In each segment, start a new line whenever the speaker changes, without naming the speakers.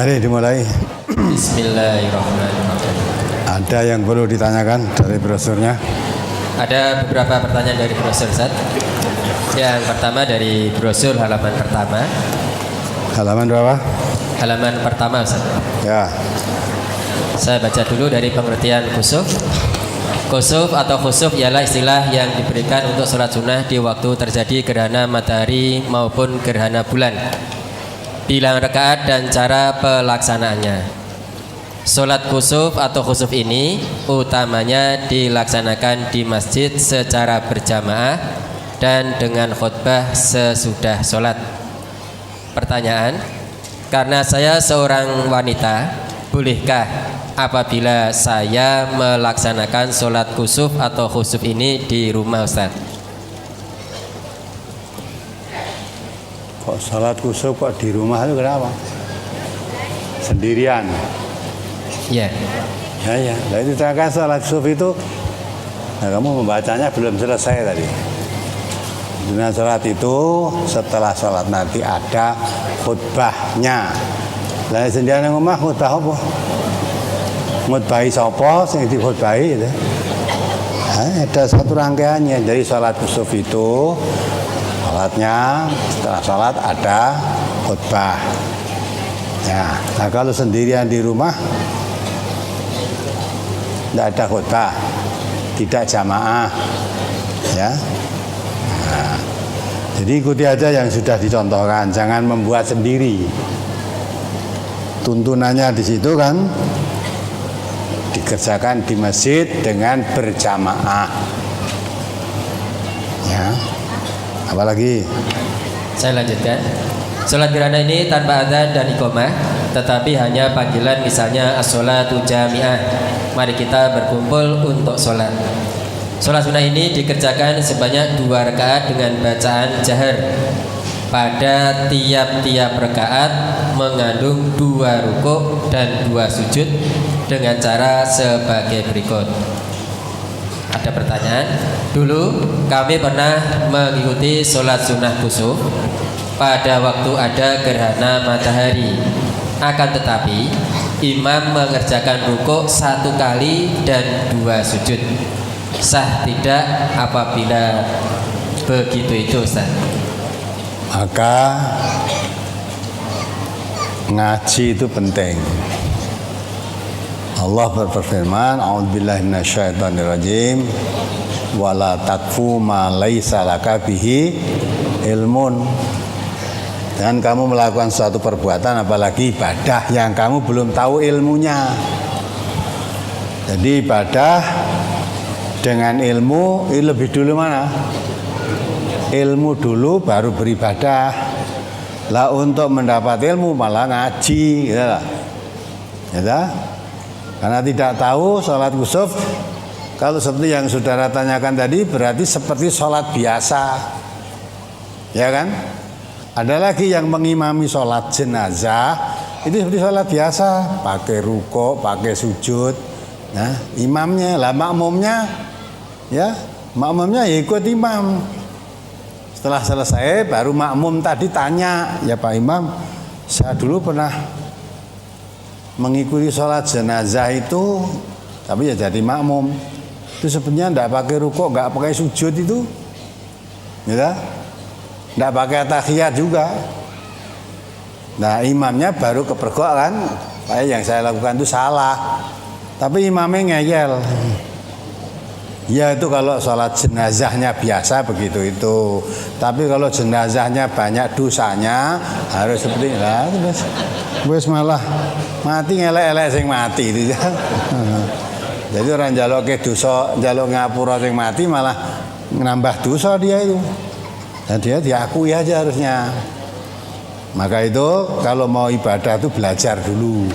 Mari dimulai.
Bismillahirrahmanirrahim.
Ada yang perlu ditanyakan dari brosurnya?
Ada beberapa pertanyaan dari brosur, Ustaz. Yang pertama dari brosur halaman pertama.
Halaman berapa?
Halaman pertama, Ustaz.
Ya.
Saya baca dulu dari pengertian khusuf. Khusuf atau khusuf ialah istilah yang diberikan untuk sholat sunnah di waktu terjadi gerhana matahari maupun gerhana bulan. Bilang rakaat dan cara pelaksanaannya. Sholat khusuf atau khusuf ini utamanya dilaksanakan di masjid secara berjamaah dan dengan khutbah sesudah sholat. Pertanyaan, karena saya seorang wanita, bolehkah apabila saya melaksanakan sholat khusuf atau khusuf ini di rumah, Ustaz?
Kok sholat khusuf kok di rumah itu kenapa? Sendirian?
Ya.
Ya. Nah itu kan sholat khusuf itu, nah kamu membacanya belum selesai tadi. Dengan sholat itu setelah sholat nanti ada khutbahnya. Lah sendirian yang rumah khutbah apa? Khutbahi sapa sing dikhutbahi gitu. Nah, ada satu rangkaiannya. Jadi sholat khusuf itu sholatnya setelah sholat ada khutbah. Ya, nah kalau sendirian di rumah tidak ada khutbah, tidak jamaah, ya. Nah, jadi ikuti aja yang sudah dicontohkan, jangan membuat sendiri. Tuntunannya di situ kan dikerjakan di masjid dengan berjamaah. Ya. Apalagi?
Saya lanjutkan. Sholat gerhana ini tanpa adzan dan iqamah, tetapi hanya panggilan misalnya as-sholatu jami'ah. Mari kita berkumpul untuk sholat. Sholat sunnah ini dikerjakan sebanyak 2 rakaat dengan bacaan jahar. Pada tiap-tiap rakaat mengandung 2 rukuk dan 2 sujud dengan cara sebagai berikut. Ada pertanyaan? Dulu kami pernah mengikuti sholat sunnah khusuf pada waktu ada gerhana matahari. Akan tetapi imam mengerjakan rukuk 1 kali dan 2 sujud. Sah tidak apabila begitu itu, Ustaz?
Maka ngaji itu penting. Allah berfirman, "A'udzubillahi minasyaitonirrajim, wala taqfu ma laisa laka bihi ilmun." Dan kamu melakukan suatu perbuatan apalagi ibadah yang kamu belum tahu ilmunya. Jadi ibadah dengan ilmu ini lebih dulu mana? Ilmu dulu baru beribadah. Lah untuk mendapat ilmu malah ngaji, gitu lah. Ya, karena tidak tahu sholat khusuf, kalau seperti yang saudara tanyakan tadi berarti seperti sholat biasa, ya kan? Ada lagi yang mengimami sholat jenazah, itu seperti sholat biasa, pakai rukuk, pakai sujud. Nah, imamnya, lah makmumnya, ya makmumnya ya ikut imam. Setelah selesai baru makmum tadi tanya, ya Pak Imam, saya dulu pernah mengikuti sholat jenazah itu, tapi ya jadi makmum. Itu sebenarnya tidak pakai rukuk, nggak pakai sujud itu, ya, tidak pakai tahiyat juga. Nah imamnya baru kepergok kan, yang saya lakukan itu salah, tapi imamnya ngeyel. Ya itu kalau sholat jenazahnya biasa begitu itu. Tapi kalau jenazahnya banyak dosanya harus seperti lah. Wes malah mati ngelek-elek sing mati itu. Jadi orang jaluk ke dosa, jaluk ngapura sing mati malah nambah dosa dia itu. Dan dia diakui aja harusnya. Maka itu kalau mau ibadah itu belajar dulu.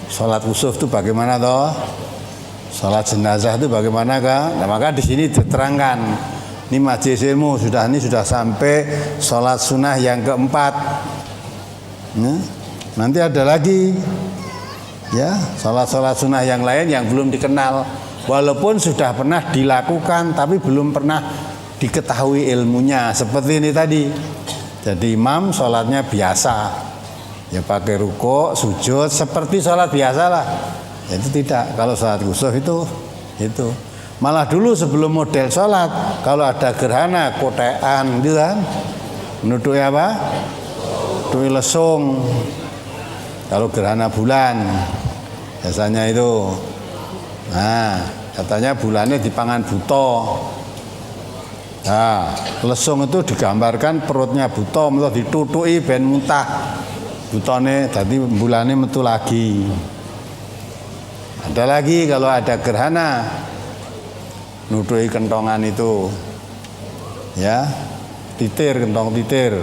Sholat khusuf itu bagaimana toh? Sholat jenazah itu bagaimana kan? Nah, maka di sini diterangkan. Ini majelis ilmu ini sudah sampai sholat sunnah yang keempat. Nanti ada lagi, ya sholat sunnah yang lain yang belum dikenal. Walaupun sudah pernah dilakukan, tapi belum pernah diketahui ilmunya. Seperti ini tadi. Jadi imam sholatnya biasa, Ya pakai rukuk, sujud seperti sholat biasa lah. Itu tidak. Kalau sholat khusuf itu. Malah dulu sebelum model sholat, kalau ada gerhana kotean gitu kan, menuduki apa? Menuduki lesung. Kalau gerhana bulan biasanya itu. Nah, katanya bulannya dipangan buto. Nah, lesung itu digambarkan perutnya buto, terus ditutuki ben muntah. Butone dadi bulannya metu lagi. Ada lagi kalau ada gerhana nutupi kentongan itu. Ya, kentong titir.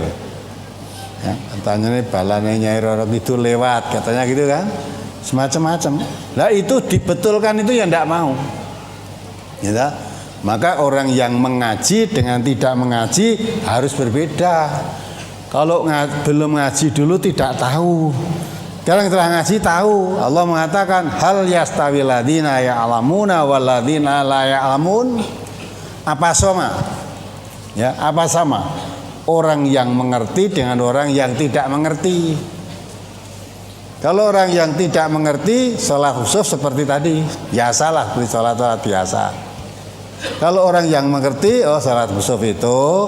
Ya, katanya nih balane Nyai Roro itu lewat, katanya gitu kan. Semacam-macam. Lah itu dibetulkan itu ya ndak mau. Ya, maka orang yang mengaji dengan tidak mengaji harus berbeda. Kalau belum ngaji dulu tidak tahu. Sekarang setelah ngaji tahu. Allah mengatakan hal yastawil ladzina ya'lamuna wal ladzina la ya'lamun. Apa sama? Ya, apa sama? Orang yang mengerti dengan orang yang tidak mengerti. Kalau orang yang tidak mengerti, sholat khusuf seperti tadi, biasalah seperti sholat biasa. Kalau orang yang mengerti, sholat khusuf itu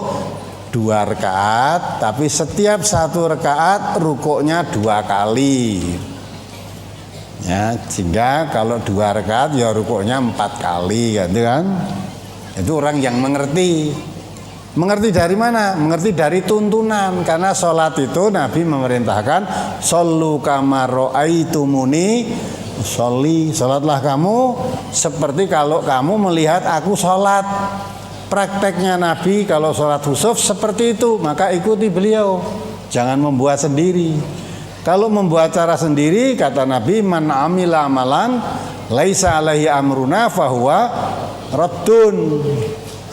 2 rakaat, tapi setiap 1 rakaat rukuknya 2 kali. Ya, sehingga kalau 2 rakaat ya rukuknya 4 kali, gitu kan? Itu orang yang mengerti. Mengerti dari mana? Mengerti dari tuntunan. Karena sholat itu Nabi memerintahkan shollu kama ra'aitumuni sholli. Sholatlah kamu seperti kalau kamu melihat aku sholat. Prakteknya Nabi kalau sholat khusuf seperti itu. Maka ikuti beliau. Jangan membuat sendiri. Kalau membuat cara sendiri, kata Nabi, man amila amalan laisa alaihi amruna fahuwa raddun.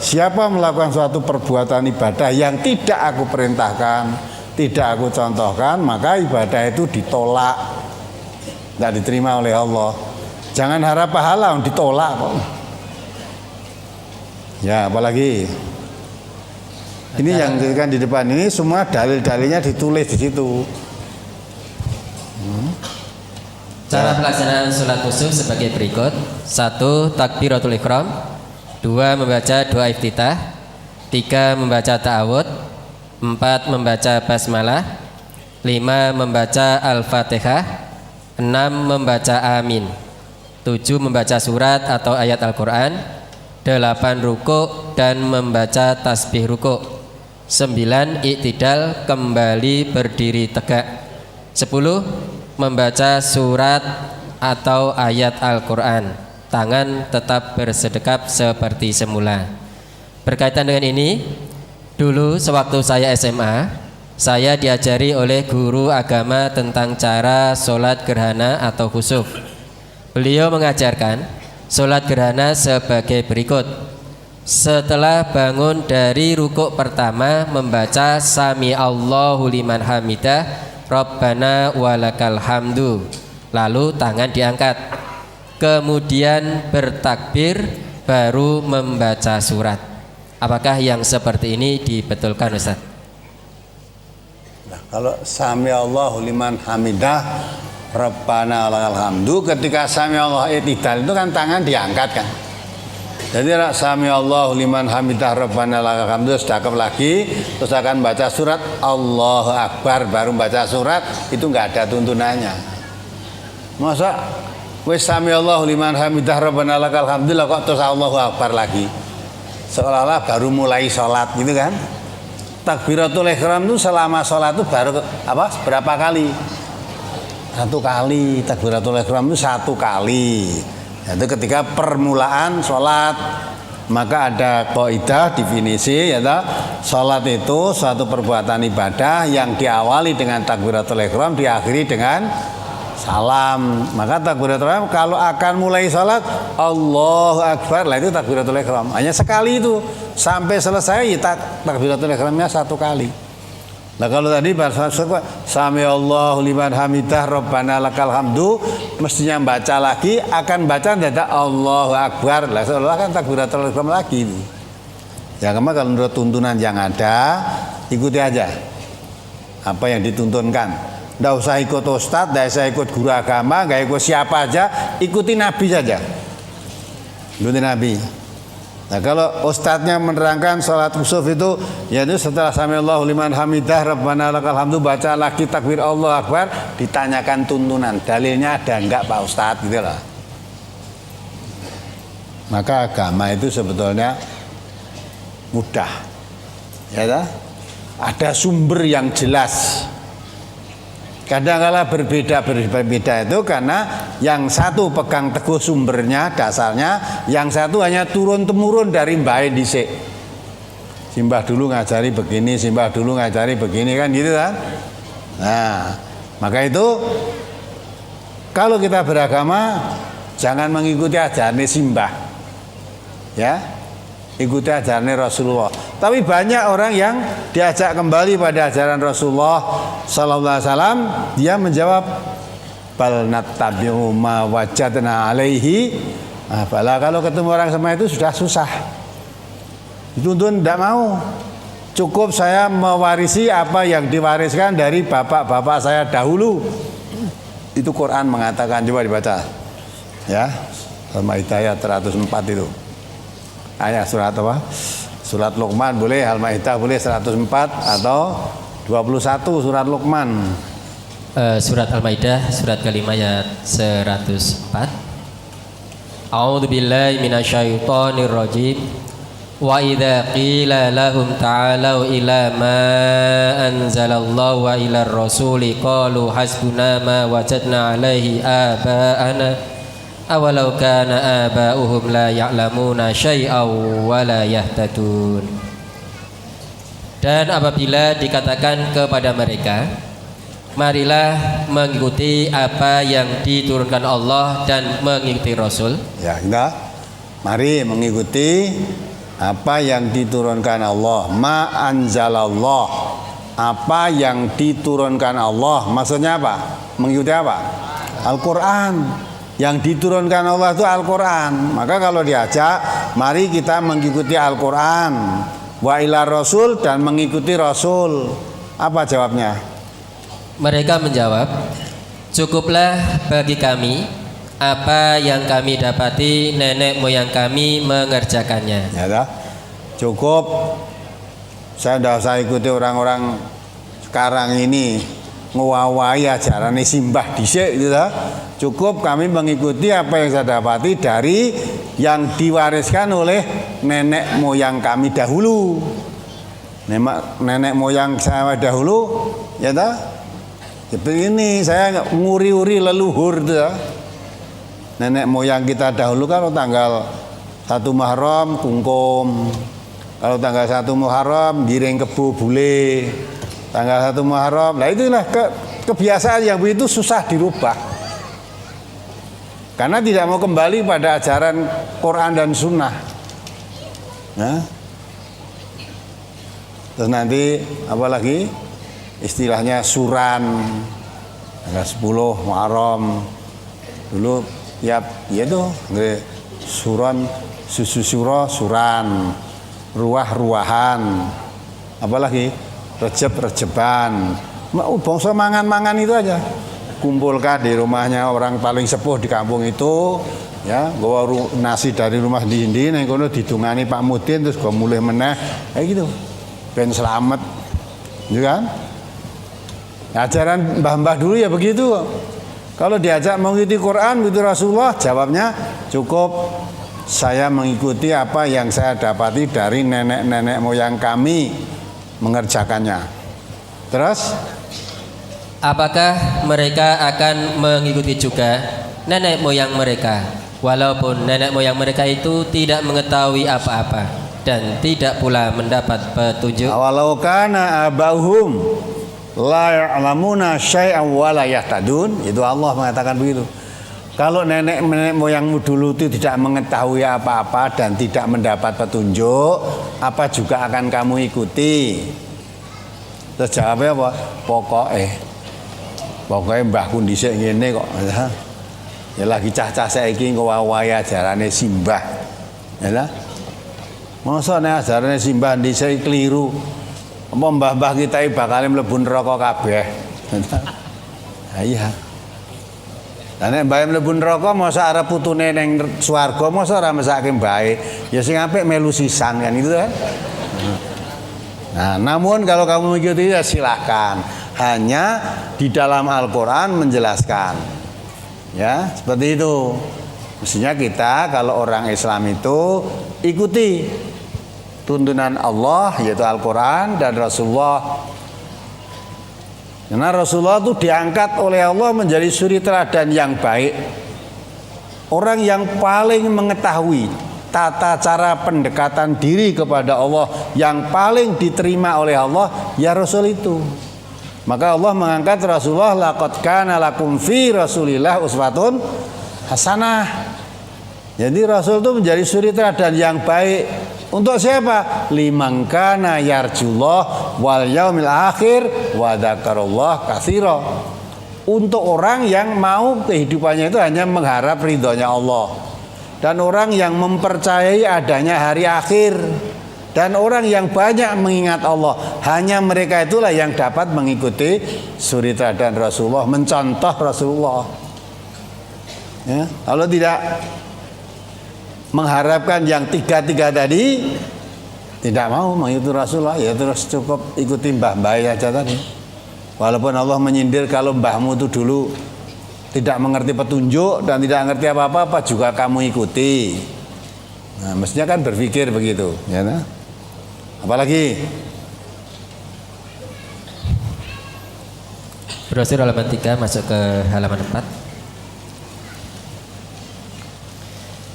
Siapa melakukan suatu perbuatan ibadah yang tidak aku perintahkan, tidak aku contohkan, maka ibadah itu ditolak, tidak diterima oleh Allah. Jangan harap pahala, ditolak kok. Ya, apalagi ini yang kan di depan ini semua dalil-dalilnya ditulis di situ.
Cara pelaksanaan sholat khusuf sebagai berikut: 1. Takbiratul ihram. 2. Membaca doa iftitah. 3. Membaca ta'awud. 4. Membaca basmalah. 5. Membaca al-fatihah. 6. Membaca amin. 7. Membaca surat atau ayat Al-Quran. 8. Rukuk dan membaca tasbih rukuk. 9. Iktidal, kembali berdiri tegak. 10. Membaca surat atau ayat Al-Quran. Tangan tetap bersedekap seperti semula. Berkaitan dengan ini, dulu sewaktu saya SMA, saya diajari oleh guru agama tentang cara sholat gerhana atau khusuf. Beliau mengajarkan sholat gerhana sebagai berikut: setelah bangun dari rukuk pertama, membaca Sami Allahu liman hamidah, Rabbana walakal hamdu. Lalu tangan diangkat. Kemudian bertakbir, baru membaca surat. Apakah yang seperti ini dibetulkan, Ustaz?
Nah, kalau Sami Allahu liman hamidah, Rabbana lakal hamdu, ketika Sami Allah i'tidal itu kan tangan diangkat kan. Jadi Sami Allahu liman hamidah, Rabbana lakal hamdu, sedekap lagi, terus akan baca surat Allahu Akbar, baru baca surat, itu enggak ada tuntunannya. Masa wis sami Allahu liman hamidah Rabbana lakal hamdu kok terus Allahu Akbar lagi, seolah-olah baru mulai sholat gitu kan. Takbiratul ihram itu selama sholat itu baru berapa kali? 1 kali. Takbiratul ihram itu 1 kali, yaitu ketika permulaan sholat. Maka ada kaidah definisi, yaitu sholat itu suatu perbuatan ibadah yang diawali dengan takbiratul ihram, diakhiri dengan salam. Maka takbiratul ihram kalau akan mulai salat Allahu Akbar, lah itu takbiratul ihram. Hanya sekali itu, sampai selesai takbiratul ihramnya 1 kali. Nah kalau tadi bahasa Sami Allahu liman hamidah Rabbana lakal hamdu, mestinya baca lagi, akan baca tidak Allahu Akbar, lah seolah kan takbiratul ihram lagi itu. Ya kalau menurut tuntunan yang ada, ikuti aja apa yang dituntunkan. Nggak usah ikut ustadz, nggak usah ikut guru agama, nggak ikut siapa aja, ikuti Nabi saja. Ikuti Nabi. Nah kalau ustadznya menerangkan sholat kusuf itu, yaitu setelah samiallahu liman hamidah rabbana lakal hamdu baca lagi takbir Allah akbar, ditanyakan tuntunan, dalilnya ada enggak Pak Ustadz gitu lah. Maka agama itu sebetulnya mudah, ya tak? Ada sumber yang jelas. Kadang-kala berbeda itu karena yang satu pegang teguh sumbernya, dasarnya, yang satu hanya turun-temurun dari mbah dhisik. Simbah dulu ngajari begini, simbah dulu ngajari begini kan gitu kan. Nah, maka itu kalau kita beragama jangan mengikuti ajaran simbah. Ya. Ikuti ajaran Rasulullah. Tapi banyak orang yang diajak kembali pada ajaran Rasulullah sallallahu alaihi wasallam, dia menjawab bal nattabi'u ma wajadna alaihi. Nah, kalau ketemu orang sama itu sudah susah. Dituntun tidak mau. Cukup saya mewarisi apa yang diwariskan dari bapak-bapak saya dahulu. Itu Quran mengatakan, coba dibaca. Ya. Al-Maidah 104 itu. Ayat surat apa? Surat Luqman boleh, Al-Maidah boleh 104 atau 21 surat Luqman.
Surat Al-Maidah surat kelima ayat 104. A'udzu billahi minasyaitonir rajim. Wa idza qila lahum ta'alu ila ma anzalallahu wa ila ar-rasuli qalu hasbuna ma wajadna alaihi aba'ana awalau kana aba'uhum la ya'lamuna syai'aw wa la yahtadun. Dan apabila dikatakan kepada mereka, marilah mengikuti apa yang diturunkan Allah dan mengikuti Rasul.
Ya, kita mari mengikuti apa yang diturunkan Allah. Ma anzalallah, apa yang diturunkan Allah. Maksudnya apa? Mengikuti apa? Al-Quran. Yang diturunkan Allah itu Al-Quran. Maka kalau diajak, mari kita mengikuti Al-Quran, wa ila Rasul, dan mengikuti Rasul. Apa jawabnya?
Mereka menjawab, cukuplah bagi kami apa yang kami dapati nenek moyang kami mengerjakannya.
Ya dah, cukup. Saya tidak usah ikuti orang-orang sekarang ini ngawai ajaran simbah dhisik gitu dah. Cukup kami mengikuti apa yang saya dapati dari yang diwariskan oleh nenek moyang kami dahulu. Nenek moyang saya dahulu, ya tak? Seperti ini saya nguri-uri leluhur itu ya. Nenek moyang kita dahulu kan tanggal 1 Muharram kungkum. Kalau tanggal 1 Muharram giring kebo bule. Tanggal 1 Muharram. Nah itulah kebiasaan yang begitu susah dirubah. Karena tidak mau kembali pada ajaran Quran dan Sunnah. Ya. Terus nanti apa lagi? Istilahnya suran. Tanggal 10 Muharram. Dulu ya itu suran, susu suro, suran, ruah-ruahan. Apalagi rejeb-rejeban. Bangsa mangan-mangan itu aja. Kumpulkan di rumahnya orang paling sepuh di kampung itu, ya, bawa nasi dari rumah di nang kono didungani Pak Mudin terus gua mulih meneh, kayak gitu. Ben selamat. Gitu kan? Ajaran mbah-mbah dulu ya begitu. Kalau diajak mengikuti Quran, mengikuti Rasulullah, jawabnya cukup saya mengikuti apa yang saya dapati dari nenek-nenek moyang kami mengerjakannya. Terus
apakah mereka akan mengikuti juga nenek moyang mereka, walaupun nenek moyang mereka itu tidak mengetahui apa-apa dan tidak pula mendapat petunjuk?
Walau kana abahum la ya'lamuna syai'an wa la yahtadun, itu Allah mengatakan begitu. Kalau nenek moyangmu dulu itu tidak mengetahui apa-apa dan tidak mendapat petunjuk, apa juga akan kamu ikuti? Terus jawabnya apa? Pokoknya mbahku dhisik ngene kok. Ya lagi cah-cah saiki ngawai ajarane simbah. Ya lah. Masa nek ajarane simbah dhisik keliru. Apa mbah-mbah kita iki bakal mlebu neraka kabeh. Nah, iya. Lah nek mbahe mlebu neraka mosok arep putune ning swarga mosok ora mesake mbahe. Ya sing apik melu sisan kan itu kan. Nah, namun kalau kamu mengikuti ya silahkan. Hanya di dalam Al-Qur'an menjelaskan. Ya, seperti itu. Mestinya kita kalau orang Islam itu ikuti tuntunan Allah yaitu Al-Qur'an dan Rasulullah. Karena Rasulullah itu diangkat oleh Allah menjadi suri teladan yang baik. Orang yang paling mengetahui tata cara pendekatan diri kepada Allah yang paling diterima oleh Allah ya Rasul itu. Maka Allah mengangkat Rasulullah, laqad kana lakum fi Rasulillah uswatun hasanah. Jadi Rasul itu menjadi suri teladan yang baik. Untuk siapa? Liman kana yarjullah wal yaumil akhir wa dzakarallah katsira. Untuk orang yang mau kehidupannya itu hanya mengharap ridhonya Allah. Dan orang yang mempercayai adanya hari akhir. Dan orang yang banyak mengingat Allah. Hanya mereka itulah yang dapat mengikuti suri teladan Rasulullah, mencontoh Rasulullah. Ya, kalau tidak mengharapkan yang tiga-tiga tadi, tidak mau mengikuti Rasulullah, ya terus cukup ikuti mbah-mbah aja tadi. Walaupun Allah menyindir kalau mbahmu itu dulu tidak mengerti petunjuk dan tidak mengerti apa-apa juga kamu ikuti. Nah, mestinya kan berpikir begitu, ya nah? Apalagi
Brosur halaman 3 masuk ke halaman 4.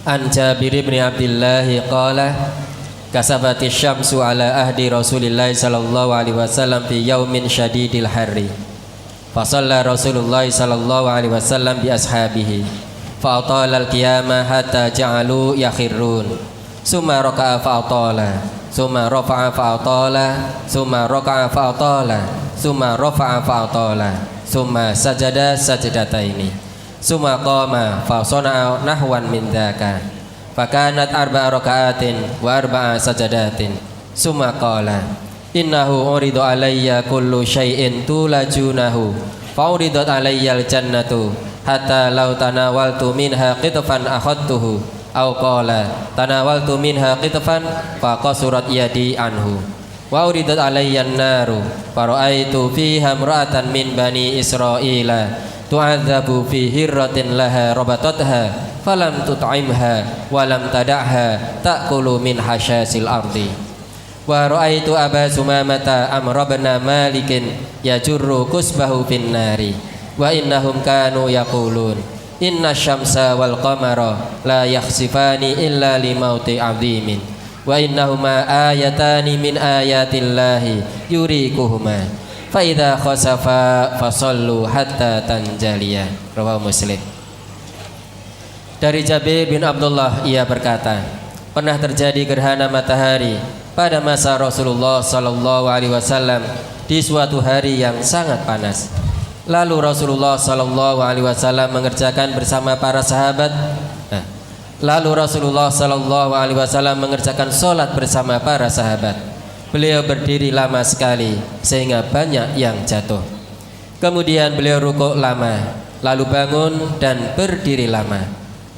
An Jabir bin Abdullah qala kasabati syamsu ala ahdi Rasulillah sallallahu alaihi wasallam fi yaumin syadidil harri fa shalla Rasulullah sallallahu alaihi wasallam bi ashabihi fa atala al-qiyamah hatta ja'alu yakhirun summa raka'a fa atala summa rafa'a fa atala summa raka'a fa atala summa rafa'a fa atala summa sajada sajdataini summa qama fa sana'a nahwan min dzaka fakanat arba'a raka'atin wa arba'a sajadatin summa qala innahu uridu alayya kullu syai'in tulajunahu fa uridat alayya al-jannatu hatta law tanawaltu minha qitfan akhadtuhu aw qala tanawaltu minha qitfan fa qasurat yadi anhu wa uridat alayya an-naru fa ra'aitu fiha imra'atan min bani Israila tu'adzabu fi hirratin laha rabatatha falam tut'imha wa lam tada'ha ta'kulu min hasyasil ardi wa ra'aitu Aba Sumamata Amr bin Malikin yajurru kusbahu fin nari wa innahum kanu yaqulun inna syamsa wal qamara la yakhsifani illa li mauti 'azimin wa innahuma ayatani min ayatillahi yurikuhuma fa idza khasafa fasallu hatta tanjaliya. Rawahu Muslim. Dari Jabir bin Abdullah ia berkata, pernah terjadi gerhana matahari pada masa Rasulullah sallallahu alaihi wasallam di suatu hari yang sangat panas. Lalu Rasulullah sallallahu alaihi wasallam mengerjakan bersama para sahabat. Lalu Rasulullah sallallahu alaihi wasallam mengerjakan salat bersama para sahabat. Beliau berdiri lama sekali sehingga banyak yang jatuh. Kemudian beliau rukuk lama, lalu bangun dan berdiri lama,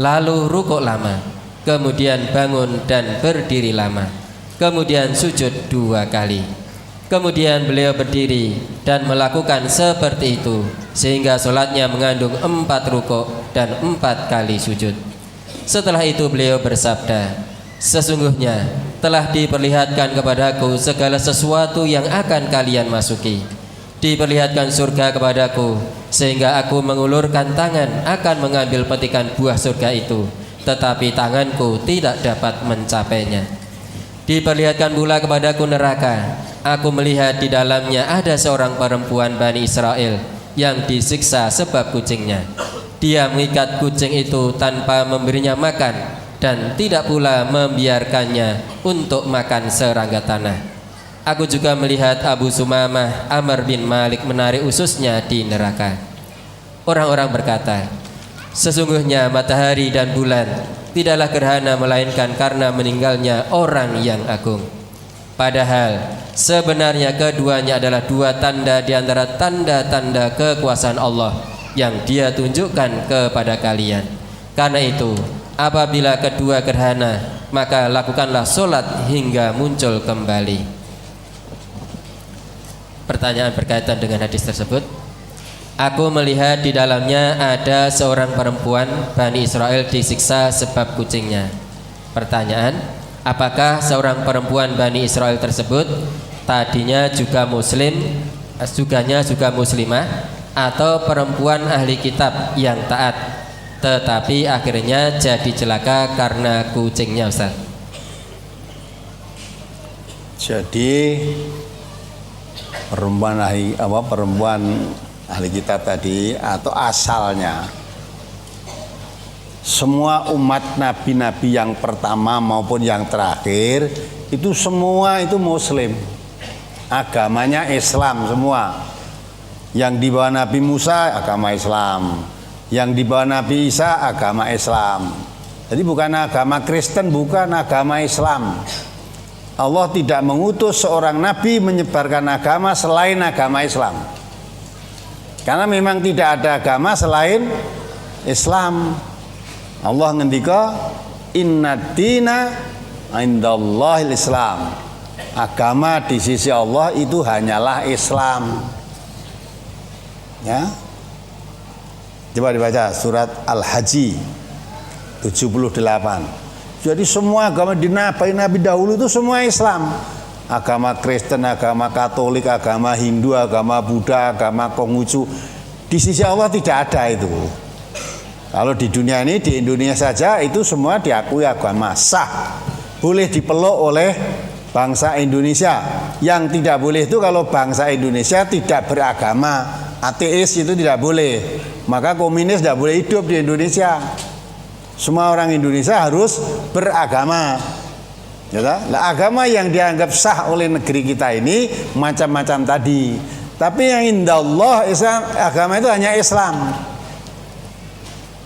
lalu rukuk lama, kemudian bangun dan berdiri lama, kemudian sujud 2 kali. Kemudian beliau berdiri dan melakukan seperti itu sehingga sholatnya mengandung 4 rukuk dan 4 kali sujud. Setelah itu beliau bersabda, sesungguhnya telah diperlihatkan kepadaku segala sesuatu yang akan kalian masuki. Diperlihatkan surga kepadaku sehingga aku mengulurkan tangan akan mengambil petikan buah surga itu, tetapi tanganku tidak dapat mencapainya. Diperlihatkan pula kepadaku neraka. Aku melihat di dalamnya ada seorang perempuan Bani Israel yang disiksa sebab kucingnya. Dia mengikat kucing itu tanpa memberinya makan dan tidak pula membiarkannya untuk makan serangga tanah. Aku juga melihat Abu Sumamah Amr bin Malik menarik ususnya di neraka. Orang-orang berkata, sesungguhnya matahari dan bulan tidaklah gerhana melainkan karena meninggalnya orang yang agung. Padahal sebenarnya keduanya adalah dua tanda di antara tanda-tanda kekuasaan Allah yang Dia tunjukkan kepada kalian. Karena itu, apabila kedua gerhana, maka lakukanlah solat hingga muncul kembali. Pertanyaan berkaitan dengan hadis tersebut. Aku melihat di dalamnya ada seorang perempuan Bani Israel disiksa sebab kucingnya. Pertanyaan, apakah seorang perempuan Bani Israel tersebut tadinya juga muslim, juga muslimah, atau perempuan ahli kitab yang taat, tetapi akhirnya jadi celaka karena kucingnya, Ustaz?
Jadi perempuan ahli kitab tadi atau asalnya semua umat nabi-nabi yang pertama maupun yang terakhir itu semua itu muslim, agamanya Islam semua. Yang di bawah Nabi Musa agama Islam, yang di bawah Nabi Isa agama Islam. Jadi bukan agama Kristen, bukan agama Islam. Allah tidak mengutus seorang nabi menyebarkan agama selain agama Islam. Karena memang tidak ada agama selain Islam. Allah ngendika inna dina indallahil Islam. Agama di sisi Allah itu hanyalah Islam. Ya. Coba dibaca surat Al-Haji 78. Jadi semua agama di nabi dahulu itu semua Islam. Agama Kristen, agama Katolik, agama Hindu, agama Buddha, agama Konghucu, di sisi Allah tidak ada itu. Kalau di dunia ini, di Indonesia saja itu semua diakui agama sah, boleh dipeluk oleh bangsa Indonesia. Yang tidak boleh itu kalau bangsa Indonesia tidak beragama, ateis itu tidak boleh. Maka komunis tidak boleh hidup di Indonesia. Semua orang Indonesia harus beragama. Ya, nah, agama yang dianggap sah oleh negeri kita ini macam-macam tadi. Tapi yang indallah Islam, agama itu hanya Islam.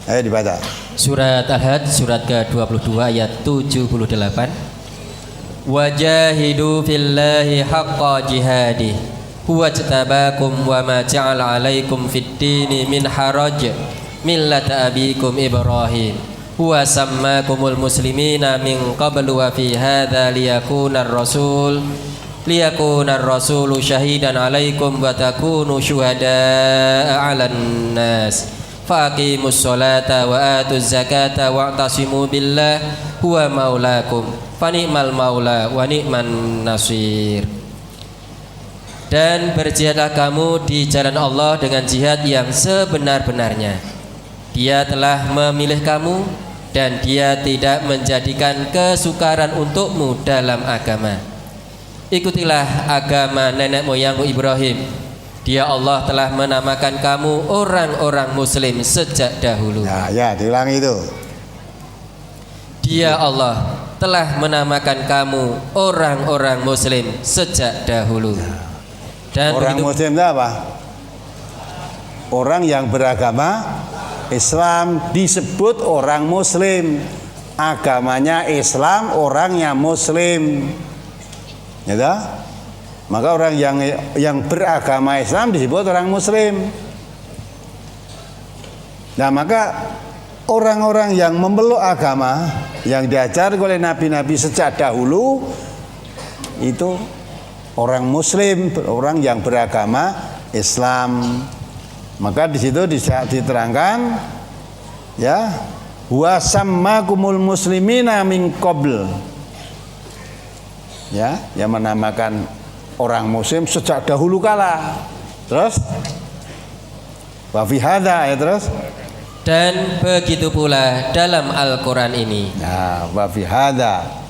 Ayo dibaca.
Surat Al-Hajj surat ke-22 ayat 78. Wajahidu fillahi haqqa jihadih huwa jtabakum wa ma ja'ala 'alaikum fid-dini min haraj millata abikum Ibrahim huwa sammakumul muslimina min qablu wa fi hadza liyakuna ar-rasulu syahidan 'alaikum wa takunu syuhada'a 'alan nas faqimus sholata wa atuz zakata wa'tasimu billah huwa maulakum fani'mal maula wa ni'man nasir. Dan berjihadlah kamu di jalan Allah dengan jihad yang sebenar-benarnya. Dia telah memilih kamu dan Dia tidak menjadikan kesukaran untukmu dalam agama. Ikutilah agama nenek moyangmu Ibrahim. Dia Allah telah menamakan kamu orang-orang muslim sejak dahulu.
Ya, diulangi itu.
Dia Allah telah menamakan kamu orang-orang muslim sejak dahulu. Dan
orang
begitu,
muslim itu apa? Orang yang beragama Islam disebut orang muslim. Agamanya Islam, orangnya muslim. Ya toh? Maka orang yang beragama Islam disebut orang muslim. Nah, maka orang-orang yang memeluk agama yang diajar oleh nabi-nabi sejak dahulu itu orang muslim, orang yang beragama Islam. Maka di situ diterangkan ya, wa sammakumul muslimina min qabl. Ya, yang menamakan orang muslim sejak dahulu kala. Terus wa fi hadza, ya terus.
Dan begitu pula dalam Al-Quran ini.
Nah, wa fi hadza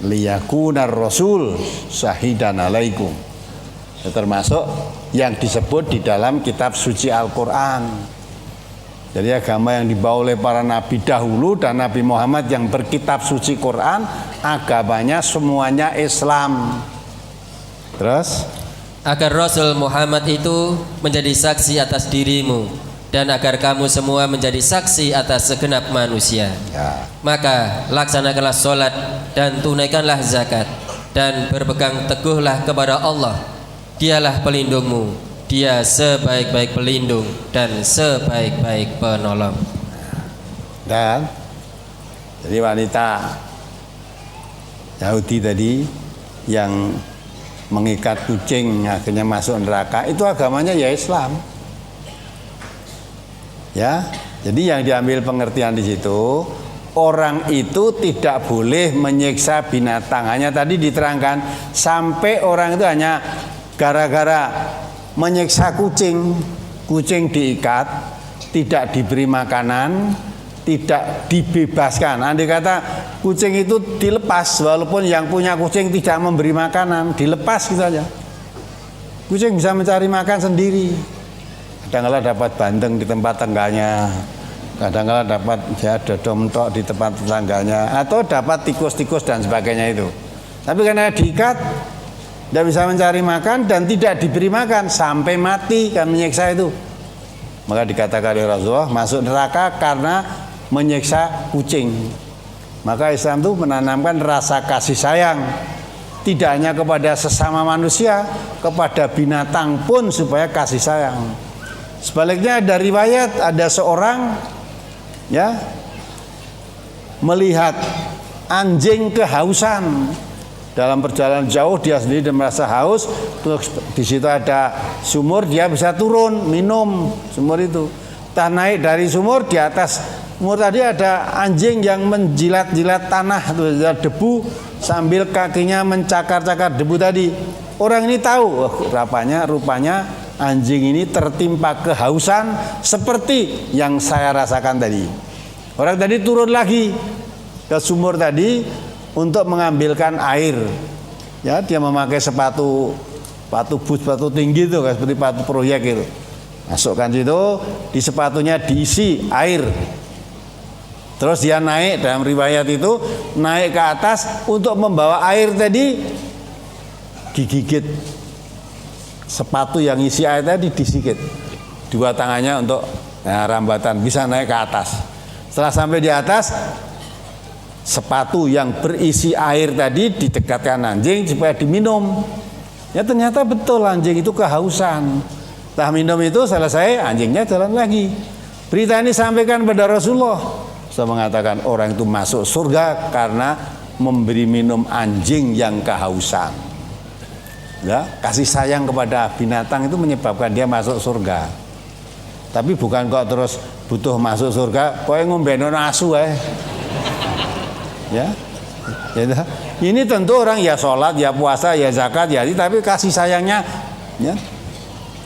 liyakunar rasul syahidan alaikum. Ya, termasuk yang disebut di dalam kitab suci Al-Quran. Jadi agama yang dibawa oleh para nabi dahulu dan Nabi Muhammad yang berkitab suci Quran, agamanya semuanya Islam. Terus
agar Rasul Muhammad itu menjadi saksi atas dirimu dan agar kamu semua menjadi saksi atas segenap manusia.
Ya.
Maka laksanakanlah sholat dan tunaikanlah zakat, dan berpegang teguhlah kepada Allah. Dialah pelindungmu, Dia sebaik-baik pelindung dan sebaik-baik penolong.
Dan jadi wanita Yahudi tadi yang mengikat kucing akhirnya masuk neraka, itu agamanya ya Islam. Ya, jadi yang diambil pengertian di situ, orang itu tidak boleh menyiksa binatang. Hanya tadi diterangkan sampai orang itu hanya gara-gara menyiksa kucing, kucing diikat, tidak diberi makanan, tidak dibebaskan. Andai kata kucing itu dilepas, walaupun yang punya kucing tidak memberi makanan, dilepas gitu aja. Kucing bisa mencari makan sendiri. Kadang-kadang dapat bandeng di tempat tetangganya, kadang-kadang dapat ya dodol mentok di tempat tetangganya, atau dapat tikus-tikus dan sebagainya itu. Tapi karena diikat, tidak bisa mencari makan dan tidak diberi makan sampai mati, kan menyiksa itu. Maka dikatakan oleh Rasulullah masuk neraka karena menyiksa kucing. Maka Islam itu menanamkan rasa kasih sayang, tidak hanya kepada sesama manusia, kepada binatang pun supaya kasih sayang. Sebaliknya ada riwayat, ada seorang ya melihat anjing kehausan dalam perjalanan jauh, dia sendiri dia merasa haus, terus di situ ada sumur, dia bisa turun minum sumur itu. Entah naik dari sumur, di atas sumur tadi ada anjing yang menjilat-jilat tanah, debu sambil kakinya mencakar-cakar debu tadi. Orang ini tahu, rupanya anjing ini tertimpa kehausan seperti yang saya rasakan tadi. Orang tadi turun lagi ke sumur tadi untuk mengambilkan air. Ya, dia memakai sepatu boot, sepatu tinggi itu, seperti sepatu proyek itu. Masukkan situ, di sepatunya diisi air. Terus dia naik, dalam riwayat itu naik ke atas untuk membawa air tadi, digigit sepatu yang isi air tadi, disikit dua tangannya untuk rambatan, bisa naik ke atas. Setelah sampai di atas, sepatu yang berisi air tadi didekatkan anjing supaya diminum. Ya ternyata betul anjing itu kehausan. Setelah minum itu selesai, anjingnya jalan lagi. Berita ini sampaikan pada Rasulullah. Saya mengatakan orang itu masuk surga karena memberi minum anjing yang kehausan. Ya, kasih sayang kepada binatang itu menyebabkan dia masuk surga. Tapi bukan kok terus butuh masuk surga, kok ngombeno asu ya. Ini tentu orang ya sholat, ya puasa, ya zakat, ya, tapi kasih sayangnya ya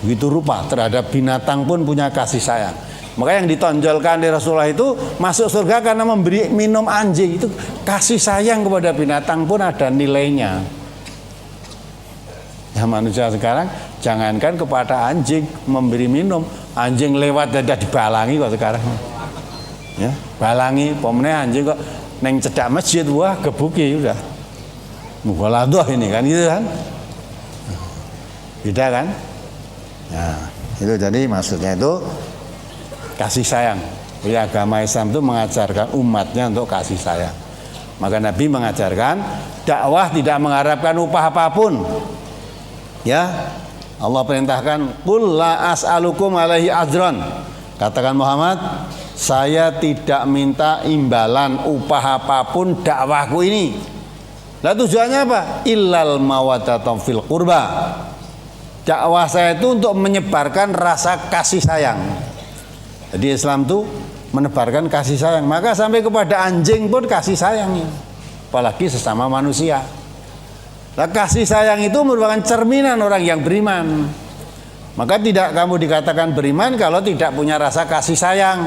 begitu rupa terhadap binatang pun punya kasih sayang. Maka yang ditonjolkan di Rasulullah itu masuk surga karena memberi minum anjing, itu kasih sayang kepada binatang pun ada nilainya. Ya manusia sekarang jangankan kepada anjing memberi minum, anjing lewat ada dibalangi kok sekarang. Ya, balangi, pomene anjing kok neng cedak masjid, wah gebuki udah. Mughaladhah ini kan gitu kan. Beda kan? Nah, itu jadi maksudnya itu kasih sayang. Jadi agama Islam itu mengajarkan umatnya untuk kasih sayang. Maka Nabi mengajarkan dakwah tidak mengharapkan upah apapun. Ya, Allah perintahkan qul la as'alukum alaihi ajran. Katakan Muhammad, saya tidak minta imbalan upah apapun dakwahku ini. Lah tujuannya apa? Illal mawaddatum fil qurba. Dakwah saya itu untuk menyebarkan rasa kasih sayang. Jadi Islam itu menebarkan kasih sayang. Maka sampai kepada anjing pun kasih sayang. Apalagi sesama manusia. Nah, kasih sayang itu merupakan cerminan orang yang beriman. Maka tidak kamu dikatakan beriman kalau tidak punya rasa kasih sayang.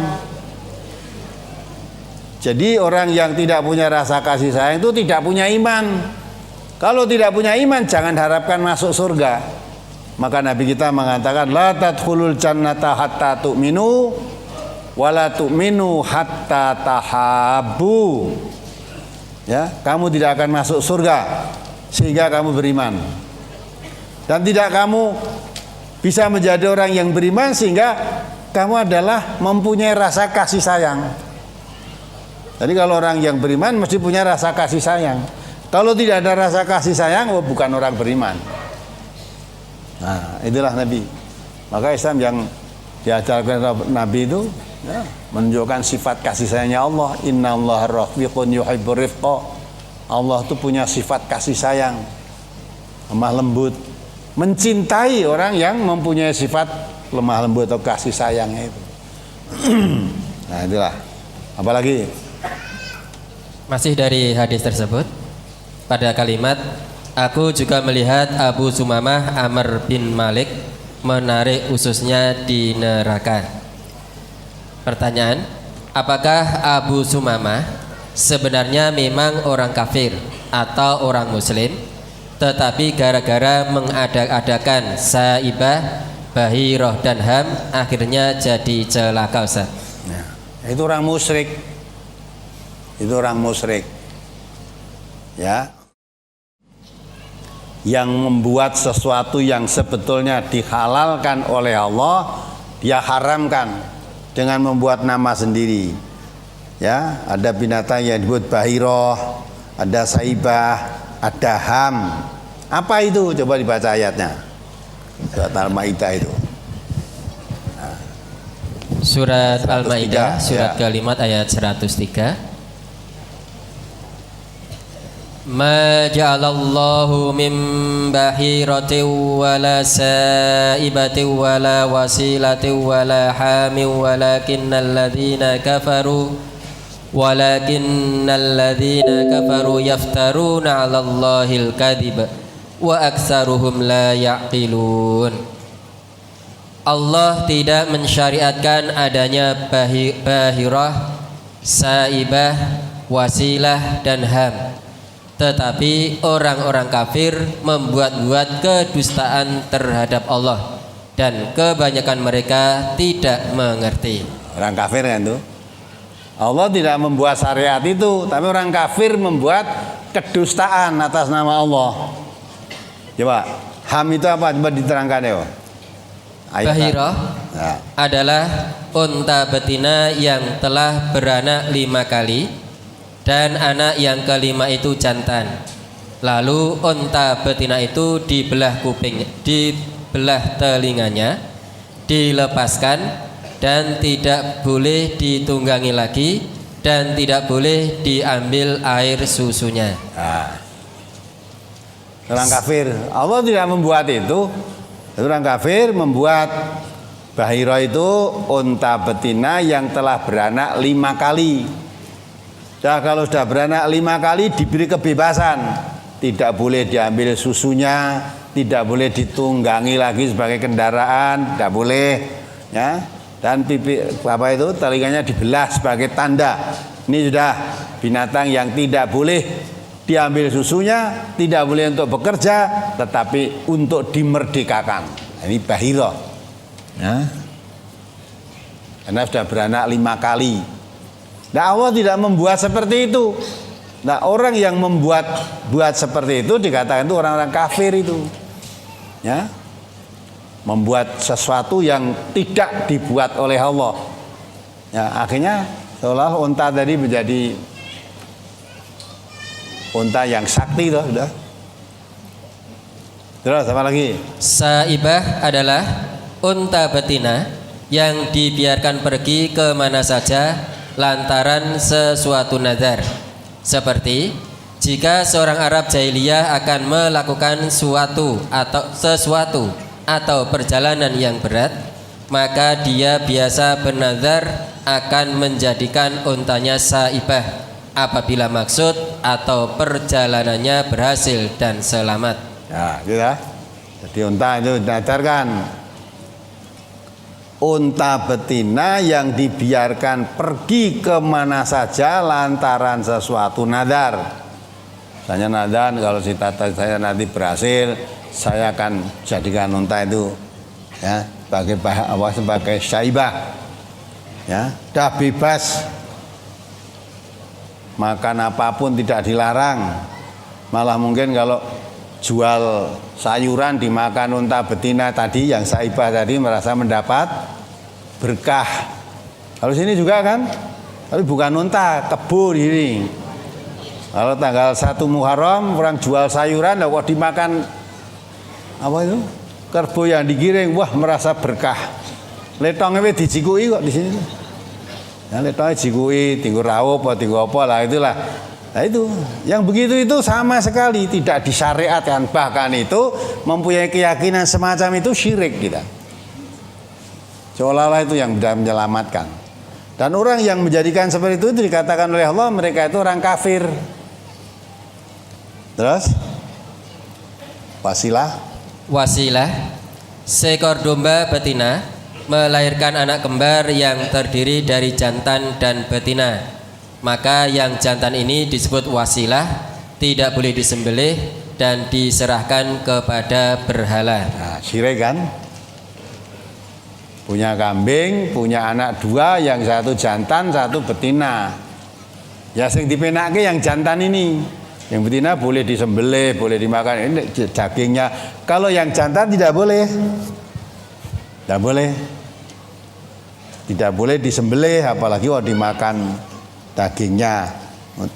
Jadi orang yang tidak punya rasa kasih sayang itu tidak punya iman. Kalau tidak punya iman jangan harapkan masuk surga. Maka Nabi kita mengatakan la tadkhulul jannata hatta tu'minu wa la tu'minu hatta tahabbu. Ya, kamu tidak akan masuk surga sehingga kamu beriman. Dan tidak kamu bisa menjadi orang yang beriman sehingga kamu adalah mempunyai rasa kasih sayang. Jadi kalau orang yang beriman mesti punya rasa kasih sayang. Kalau tidak ada rasa kasih sayang, oh bukan orang beriman. Nah, itulah Nabi. Maka Islam yang diajarkan Nabi itu ya, menunjukkan sifat kasih sayangnya Allah. Innallaha rafiqun yuhibbur rifqa. Allah itu punya sifat kasih sayang, lemah lembut, mencintai orang yang mempunyai sifat lemah lembut atau kasih sayangnya itu. Nah, itulah. Apalagi
masih dari hadis tersebut, pada kalimat aku juga melihat Abu Sumamah Amr bin Malik menarik ususnya di neraka. Pertanyaan, apakah Abu Sumamah sebenarnya memang orang kafir atau orang muslim, tetapi gara-gara mengadak-adakan saibah, bahiroh dan ham akhirnya jadi celaka, Ustaz?
nah, itu orang musyrik. Itu orang musyrik. Ya. Yang membuat sesuatu yang sebetulnya dihalalkan oleh Allah, dia haramkan dengan membuat nama sendiri. Ya, ada binatang yang disebut bahiroh, ada saibah, ada ham. Apa itu? Coba dibaca ayatnya. Surat Al-Maidah itu. Nah.
Surat Al-Maidah, surat
ya.
kalimat ayat 103. Ma ja'alallahu min bahiratin wala saibatin wala wasilatin wala hamin walakinnal ladzina kafaru yaftaruna 'alallahil kadhib wa aktsaruhum la ya'qilun. Allah tidak mensyariatkan adanya bahirah, saibah, wasilah dan ham. Tetapi orang-orang kafir membuat-buat kedustaan terhadap Allah, dan kebanyakan mereka tidak mengerti.
Orang kafir kan itu. Allah tidak membuat syariat itu, tapi orang kafir membuat kedustaan atas nama Allah. Coba, ham itu apa? Coba diterangkan ya.
Bahirah adalah unta betina yang telah beranak 5 kali, dan anak yang kelima itu jantan. Lalu unta betina itu dibelah kuping, dibelah telinganya, dilepaskan, dan tidak boleh ditunggangi lagi, dan tidak boleh diambil air susunya.
Nah, orang kafir, Allah tidak membuat itu. Orang kafir membuat bahirah itu unta betina yang telah beranak 5 kali. Nah, kalau sudah beranak 5 kali diberi kebebasan, tidak boleh diambil susunya, tidak boleh ditunggangi lagi sebagai kendaraan, tidak boleh, ya. Dan pipi apa itu telinganya dibelah sebagai tanda. Ini sudah binatang yang tidak boleh diambil susunya, tidak boleh untuk bekerja, tetapi untuk dimerdekakan. Ini bahirah, ya. Karena sudah beranak 5 kali. Nah, Allah tidak membuat seperti itu. Nah, orang yang membuat seperti itu dikatakan itu orang-orang kafir itu, ya, membuat sesuatu yang tidak dibuat oleh Allah. Ya, akhirnya seolah unta tadi menjadi unta yang sakti itu sudah. Terus apa lagi?
Saibah adalah unta betina yang dibiarkan pergi ke mana saja lantaran sesuatu nazar. Seperti jika seorang Arab jahiliyah akan melakukan sesuatu atau perjalanan yang berat, maka dia biasa bernazar akan menjadikan untanya saibah apabila maksud atau perjalanannya berhasil dan selamat.
Ya, gitu. Jadi unta itu dinadarkan. Unta betina yang dibiarkan pergi kemana saja lantaran sesuatu nadar. Misalnya nadar, kalau saya nanti berhasil, saya akan jadikan unta itu, ya, sebagai syaibah, ya, dah bebas, makan apapun tidak dilarang. Malah mungkin kalau jual sayuran dimakan unta betina tadi yang saibah tadi merasa mendapat berkah. Kalau sini juga kan, tapi bukan unta, kebo di sini. Kalau tanggal 1 Muharram orang jual sayuran, kok dimakan apa itu? Kerbau yang digiring, wah merasa berkah. Letongnya dijikui kok di sini. Ya, letongnya jikui, tinggu rawup, tinggu apa lah itulah. Nah itu, yang begitu itu sama sekali tidak disyariatkan. Bahkan itu mempunyai keyakinan semacam itu syirik kita. Seolah-olah itu yang bisa menyelamatkan. Dan orang yang menjadikan seperti itu dikatakan oleh Allah mereka itu orang kafir. Terus wasilah seekor domba betina melahirkan anak kembar yang terdiri dari jantan dan betina. Maka yang jantan ini disebut wasilah, tidak boleh disembelih dan diserahkan kepada berhala. Nah, syirik kan? Punya kambing, punya anak 2, yang satu jantan, satu betina. Ya sing dipenake yang jantan ini. Yang betina boleh disembelih, boleh dimakan. Ini dagingnya. Kalau yang jantan tidak boleh. Tidak boleh. Tidak boleh disembelih, apalagi kalau dimakan dagingnya.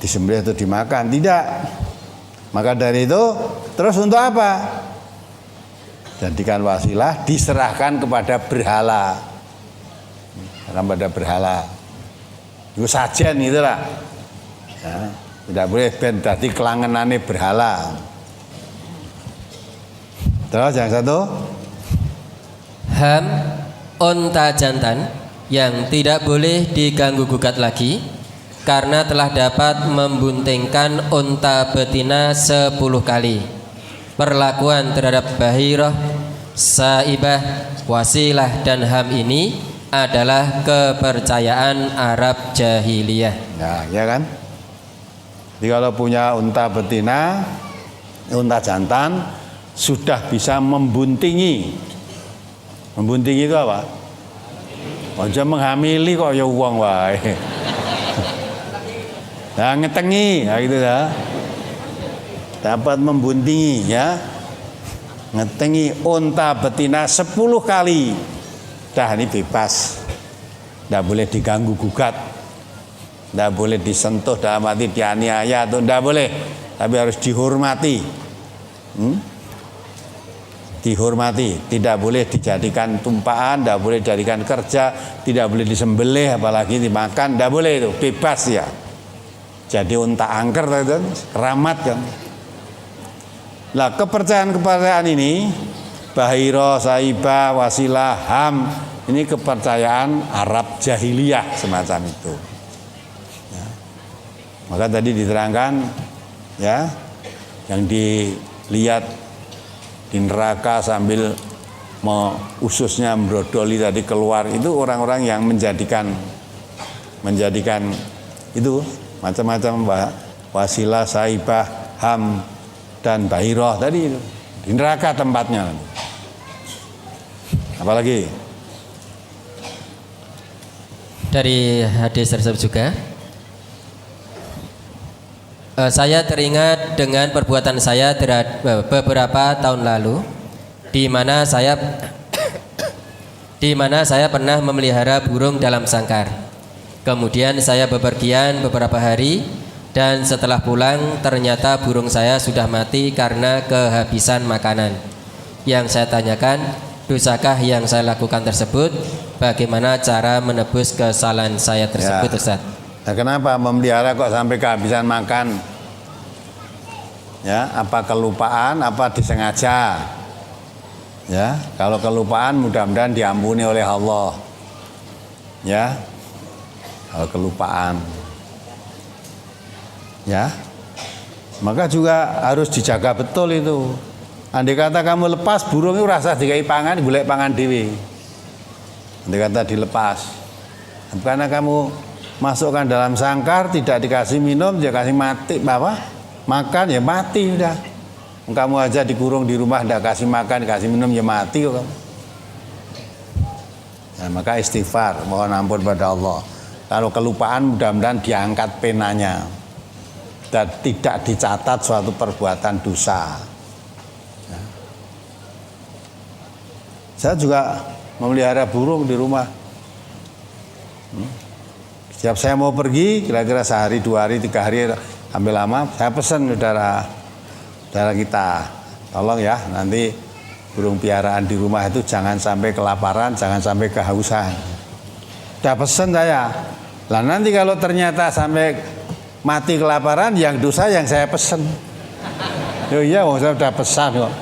Disembelih atau dimakan, tidak. Maka dari itu, terus untuk apa? Jadikan wasilah, diserahkan kepada berhala. Kepada berhala. Itu sajen itulah. Ya. Tidak boleh ben dadi kelangenane berhala. Terus yang satu,
ham unta jantan yang tidak boleh diganggu gugat lagi karena telah dapat membuntingkan unta betina 10 kali. Perlakuan terhadap bahirah, saibah, wasilah dan ham ini adalah kepercayaan Arab jahiliyah.
Nah, ya kan? Jadi kalau punya unta betina, unta jantan sudah bisa membuntingi. Membuntingi itu apa? Aja menghamili kok ya uang wae. Nah, ngetengi, nah gitu ya. Dapat membuntingi ya. Ngetengi unta betina 10 kali. Dah ini bebas. Tidak boleh diganggu gugat. Tidak boleh disentuh dalam arti dianiaya atau tidak boleh, tapi harus dihormati. Dihormati, tidak boleh dijadikan tumpaan, tidak boleh dijadikan kerja, tidak boleh disembelih, apalagi dimakan, tidak boleh itu, bebas ya. Jadi unta angker itu keramat kan. Nah, kepercayaan ini, bahiro, saibah, wasilah, ham, ini kepercayaan Arab jahiliyah semacam itu. Maka tadi diterangkan ya, yang dilihat di neraka sambil ususnya brodoli tadi keluar itu orang-orang yang menjadikan itu macam-macam wasilah, saibah, ham dan bahiroh tadi itu di neraka tempatnya. Apalagi
dari hadis tersebut juga. Saya teringat dengan perbuatan saya beberapa tahun lalu, di mana saya pernah memelihara burung dalam sangkar. Kemudian saya bepergian beberapa hari dan setelah pulang ternyata burung saya sudah mati karena kehabisan makanan. Yang saya tanyakan, dosakah yang saya lakukan tersebut? Bagaimana cara menebus kesalahan saya tersebut, ya. Ustaz?
Nah, kenapa memelihara kok sampai kehabisan makan? Ya, apa kelupaan, apa disengaja? Ya, kalau kelupaan mudah-mudahan diampuni oleh Allah. Ya, kalau kelupaan. Ya, maka juga harus dijaga betul itu. Andai kata kamu lepas burung itu rasa dikai pangan, golek pangan dewe. Andai kata dilepas, karena kamu masukkan dalam sangkar, tidak dikasih minum, dia kasih mati, apa? Makan ya mati udah. Kamu aja dikurung di rumah, tidak kasih makan, kasih minum ya mati kok kamu. Nah, maka istighfar, mohon ampun pada Allah. Kalau kelupaan mudah-mudahan diangkat penanya dan tidak dicatat suatu perbuatan dosa. Ya. Saya juga memelihara burung di rumah. Setiap saya mau pergi, kira-kira sehari, 2 hari, 3 hari, hampir lama, saya pesan saudara kita, tolong ya nanti burung piaraan di rumah itu jangan sampai kelaparan, jangan sampai kehausan. Udah pesan saya. Lah nanti kalau ternyata sampai mati kelaparan, yang dosa yang saya pesan. Oh iya, saya udah pesan kok.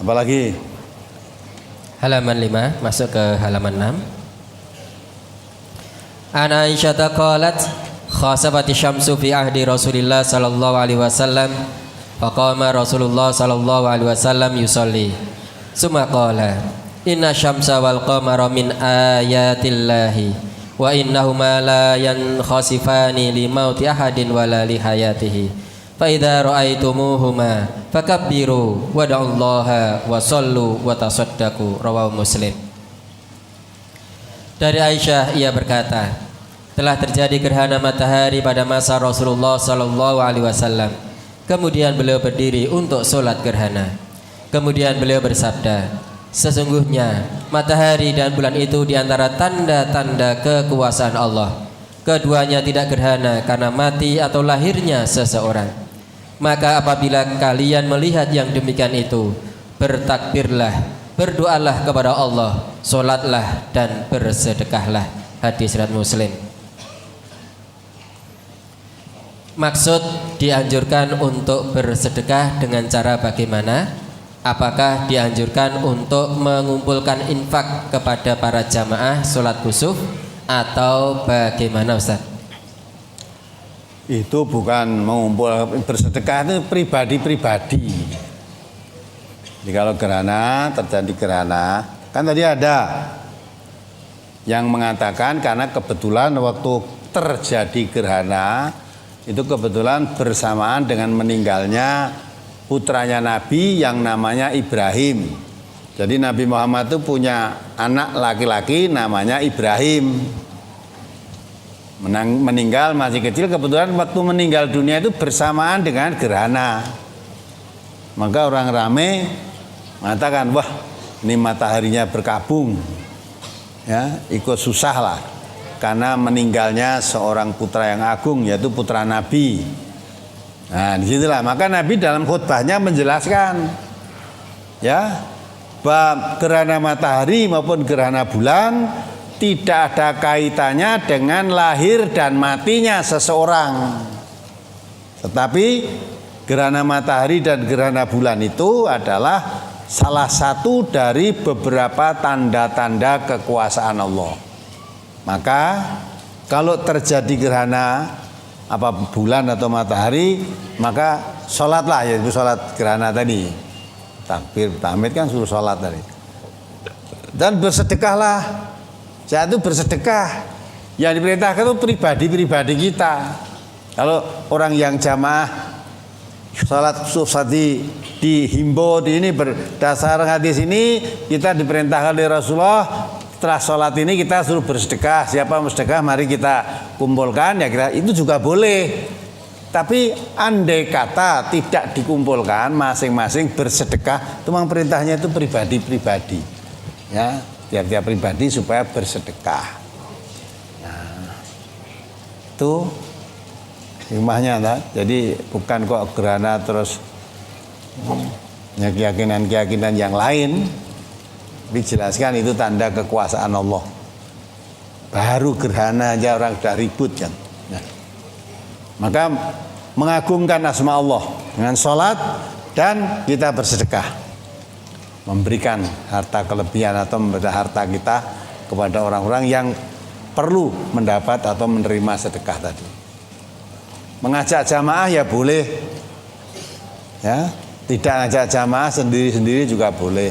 Apalagi?
Halaman 5, masuk ke halaman 6. An Aisyah qalat khasafati syamsu fi ahdi Rasulillah sallallahu alaihi wasallam faqama Rasulullah sallallahu alaihi wasallam yusalli summa qala inna syamsa wal qamara min ayatillahi wa innahuma la yankhasifani li mauti ahadin wala li hayatihi fa idza ra'aitumuhuma fakabbiru wad'ullaha wa sallu wa tasaddaqu. Rawahu Muslim. Dari Aisyah ia berkata, telah terjadi gerhana matahari pada masa Rasulullah sallallahu alaihi wasallam. Kemudian beliau berdiri untuk sholat gerhana. Kemudian beliau bersabda, sesungguhnya matahari dan bulan itu diantara tanda-tanda kekuasaan Allah. Keduanya tidak gerhana karena mati atau lahirnya seseorang. Maka apabila kalian melihat yang demikian itu, bertakbirlah, berdoalah kepada Allah, sholatlah dan bersedekahlah. Hadis riwayat Muslim. Maksud dianjurkan untuk bersedekah dengan cara bagaimana? Apakah dianjurkan untuk mengumpulkan infak kepada para jamaah sholat kusuf atau bagaimana, Ustaz?
Itu bukan mengumpul, bersedekah itu pribadi-pribadi. Jadi kalau gerhana, terjadi gerhana, kan tadi ada yang mengatakan karena kebetulan waktu terjadi gerhana itu kebetulan bersamaan dengan meninggalnya putranya Nabi yang namanya Ibrahim. Jadi Nabi Muhammad itu punya anak laki-laki namanya Ibrahim. Meninggal masih kecil, kebetulan waktu meninggal dunia itu bersamaan dengan gerhana. Maka orang rame mengatakan, wah ini mataharinya berkabung, ya ikut susah lah karena meninggalnya seorang putra yang agung, yaitu putra Nabi. Nah disitulah maka Nabi dalam khutbahnya menjelaskan, ya bahwa gerhana matahari maupun gerhana bulan tidak ada kaitannya dengan lahir dan matinya seseorang. Tetapi gerhana matahari dan gerhana bulan itu adalah salah satu dari beberapa tanda-tanda kekuasaan Allah. Maka kalau terjadi gerhana apa bulan atau matahari, maka sholatlah, yaitu sholat gerhana tadi. Takbir, tahmid kan suruh sholat tadi. Dan bersedekahlah. Saat itu bersedekah. Yang diperintahkan itu pribadi-pribadi kita. Kalau orang yang jamaah sholat susah dihimbau di ini berdasar hadis ini, kita diperintahkan oleh Rasulullah setelah sholat ini kita suruh bersedekah. Siapa mau sedekah mari kita kumpulkan, ya kita itu juga boleh. Tapi andai kata tidak dikumpulkan, masing-masing bersedekah, itu memang perintahnya itu pribadi-pribadi, ya tiap-tiap pribadi supaya bersedekah. Nah, itu hikmahnya, jadi bukan kok gerhana terus keyakinan-keyakinan yang lain. Dijelaskan itu tanda kekuasaan Allah. Baru gerhana aja orang sudah ribut kan. Nah, maka mengagungkan asma Allah dengan sholat dan kita bersedekah, memberikan harta kelebihan atau memberikan harta kita kepada orang-orang yang perlu mendapat atau menerima sedekah tadi. Mengajak jamaah ya boleh, ya tidak ngajak jamaah sendiri-sendiri juga boleh.